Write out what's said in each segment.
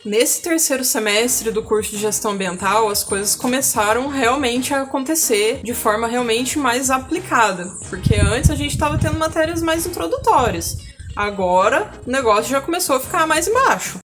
Nesse terceiro semestre do curso de gestão ambiental, as coisas começaram realmente a acontecer de forma realmente mais aplicada, porque antes a gente estava tendo matérias mais introdutórias. Agora, o negócio já começou a ficar mais embaixo.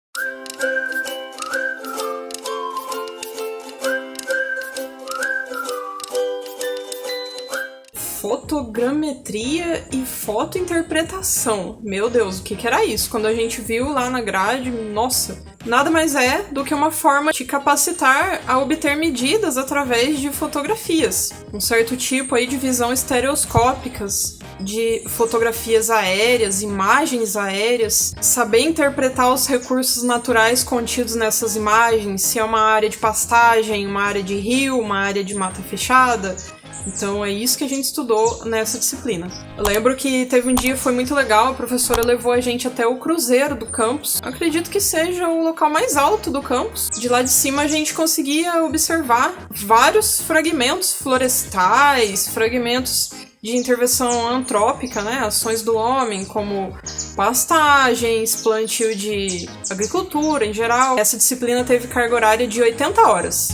Fotogrametria e fotointerpretação. Meu Deus, o que era isso? Quando a gente viu lá na grade, nossa, nada mais é do que uma forma de capacitar a obter medidas através de fotografias. Um certo tipo aí de visão estereoscópicas, de fotografias aéreas, imagens aéreas, saber interpretar os recursos naturais contidos nessas imagens, se é uma área de pastagem, uma área de rio, uma área de mata fechada. Então é isso que a gente estudou nessa disciplina. Eu lembro que teve um dia, foi muito legal, a professora levou a gente até o cruzeiro do campus. Acredito que seja o local mais alto do campus. De lá de cima a gente conseguia observar vários fragmentos florestais, fragmentos de intervenção antrópica, né? Ações do homem, como pastagens, plantio de agricultura em geral. Essa disciplina teve carga horária de 80 horas.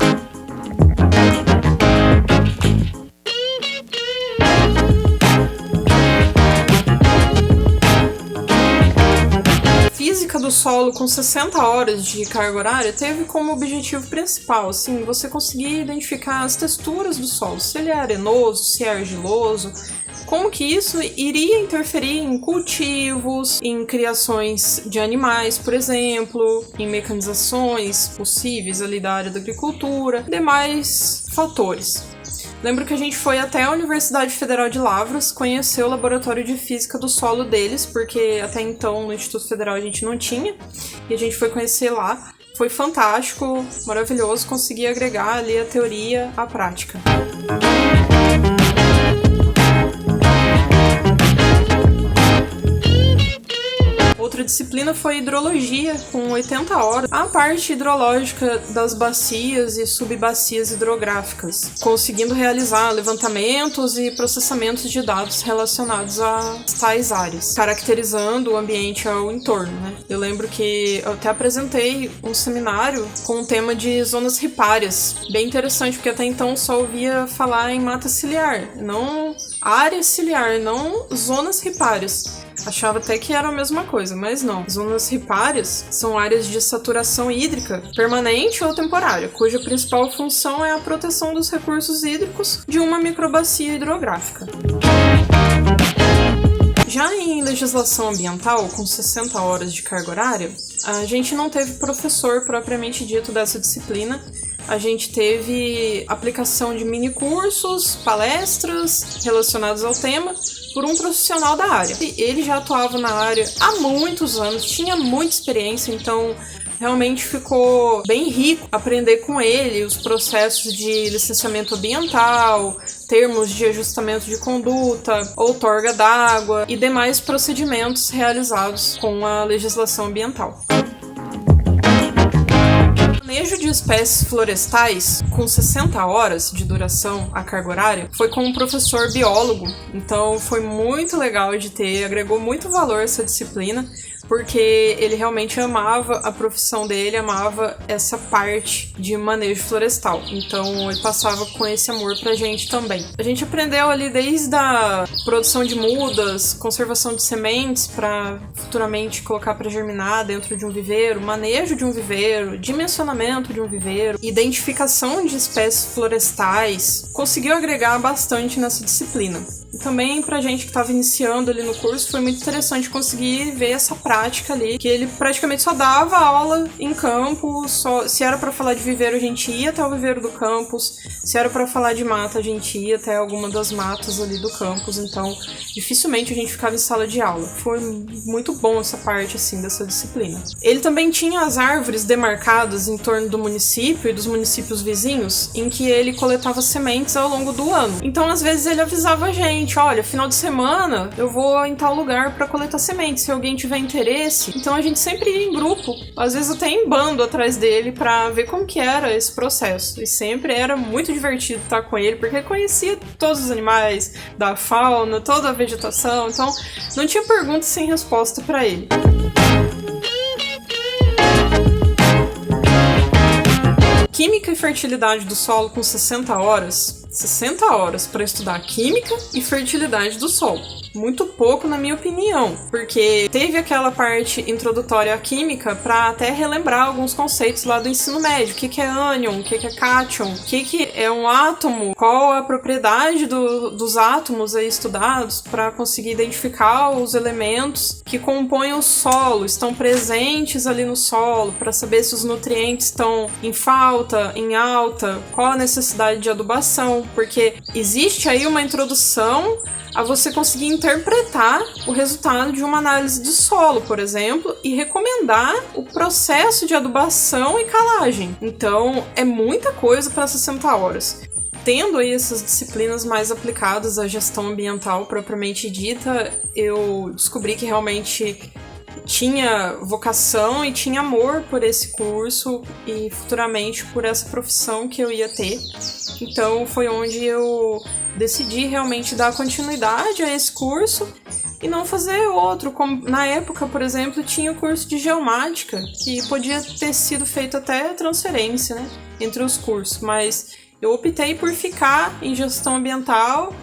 Física do solo com 60 horas de carga horária teve como objetivo principal, assim, você conseguir identificar as texturas do solo, se ele é arenoso, se é argiloso, como que isso iria interferir em cultivos, em criações de animais, por exemplo, em mecanizações possíveis ali da área da agricultura, demais fatores. Lembro que a gente foi até a Universidade Federal de Lavras conhecer o laboratório de física do solo deles, porque até então no Instituto Federal a gente não tinha, e a gente foi conhecer lá. Foi fantástico, maravilhoso, consegui agregar ali a teoria à prática. Outra disciplina foi hidrologia, com 80 horas. A parte hidrológica das bacias e subbacias hidrográficas, conseguindo realizar levantamentos e processamentos de dados relacionados a tais áreas, caracterizando o ambiente ao entorno, né? Eu lembro que eu até apresentei um seminário com o tema de zonas ripárias, bem interessante, porque até então só ouvia falar em mata ciliar, não área ciliar, não zonas ripárias. Achava até que era a mesma coisa, mas não. Zonas ripárias são áreas de saturação hídrica permanente ou temporária, cuja principal função é a proteção dos recursos hídricos de uma microbacia hidrográfica. Já em legislação ambiental, com 60 horas de carga horária, a gente não teve professor propriamente dito dessa disciplina. A gente teve aplicação de minicursos, palestras relacionadas ao tema, por um profissional da área. Ele já atuava na área há muitos anos, tinha muita experiência, então realmente ficou bem rico aprender com ele os processos de licenciamento ambiental, termos de ajustamento de conduta, outorga d'água e demais procedimentos realizados com a legislação ambiental. Manejo de espécies florestais, com 60 horas de duração a carga horária, foi com um professor biólogo, então foi muito legal de ter, agregou muito valor essa disciplina, porque ele realmente amava a profissão dele, amava essa parte de manejo florestal, então ele passava com esse amor pra gente também. A gente aprendeu ali desde a produção de mudas, conservação de sementes para futuramente colocar para germinar dentro de um viveiro, manejo de um viveiro, dimensionamento de um viveiro, identificação de espécies florestais, conseguiu agregar bastante nessa disciplina. E também pra gente que estava iniciando ali no curso, foi muito interessante conseguir ver essa prática ali, que ele praticamente só dava aula em campo, se era para falar de viveiro a gente ia até o viveiro do campus, se era para falar de mata a gente ia até alguma das matas ali do campus, então dificilmente a gente ficava em sala de aula. Foi muito bom essa parte assim dessa disciplina. Ele também tinha as árvores demarcadas em torno do município e dos municípios vizinhos, em que ele coletava sementes ao longo do ano. Então às vezes ele avisava a gente, olha, final de semana eu vou em tal lugar para coletar sementes, se alguém tiver interesse. Então a gente sempre ia em grupo, às vezes até em bando atrás dele para ver como que era esse processo. E sempre era muito divertido estar com ele, porque conhecia todos os animais da fauna, toda a vegetação, então não tinha pergunta sem resposta para ele. fertilidade do solo com 60 horas. 60 horas para estudar química e fertilidade do solo. Muito pouco, na minha opinião, porque teve aquela parte introdutória à química para até relembrar alguns conceitos lá do ensino médio. O que é ânion, o que é cátion, o que é um átomo, qual a propriedade dos átomos aí estudados para conseguir identificar os elementos que compõem o solo, estão presentes ali no solo, para saber se os nutrientes estão em falta, em alta, qual a necessidade de adubação, porque existe aí uma introdução a você conseguir interpretar o resultado de uma análise de solo, por exemplo, e recomendar o processo de adubação e calagem. Então, é muita coisa para 60 horas. Tendo aí essas disciplinas mais aplicadas à gestão ambiental propriamente dita, eu descobri que realmente tinha vocação e tinha amor por esse curso e futuramente por essa profissão que eu ia ter. Então foi onde eu decidi realmente dar continuidade a esse curso e não fazer outro. Como na época, por exemplo, tinha o curso de geomática, que podia ter sido feito até transferência, né, entre os cursos, mas eu optei por ficar em gestão ambiental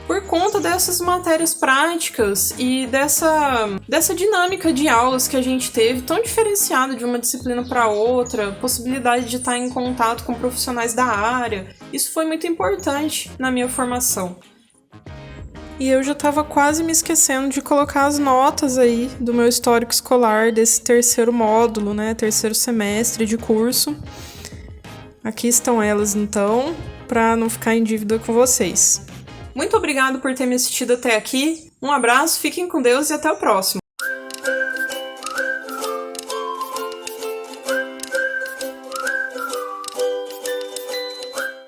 por conta dessas matérias práticas e dessa dinâmica de aulas que a gente teve, tão diferenciada de uma disciplina para outra, possibilidade de estar em contato com profissionais da área. Isso foi muito importante na minha formação. E eu já estava quase me esquecendo de colocar as notas aí do meu histórico escolar desse terceiro módulo, né, terceiro semestre de curso. Aqui estão elas, então, para não ficar em dívida com vocês. Muito obrigado por ter me assistido até aqui. Um abraço, fiquem com Deus e até o próximo.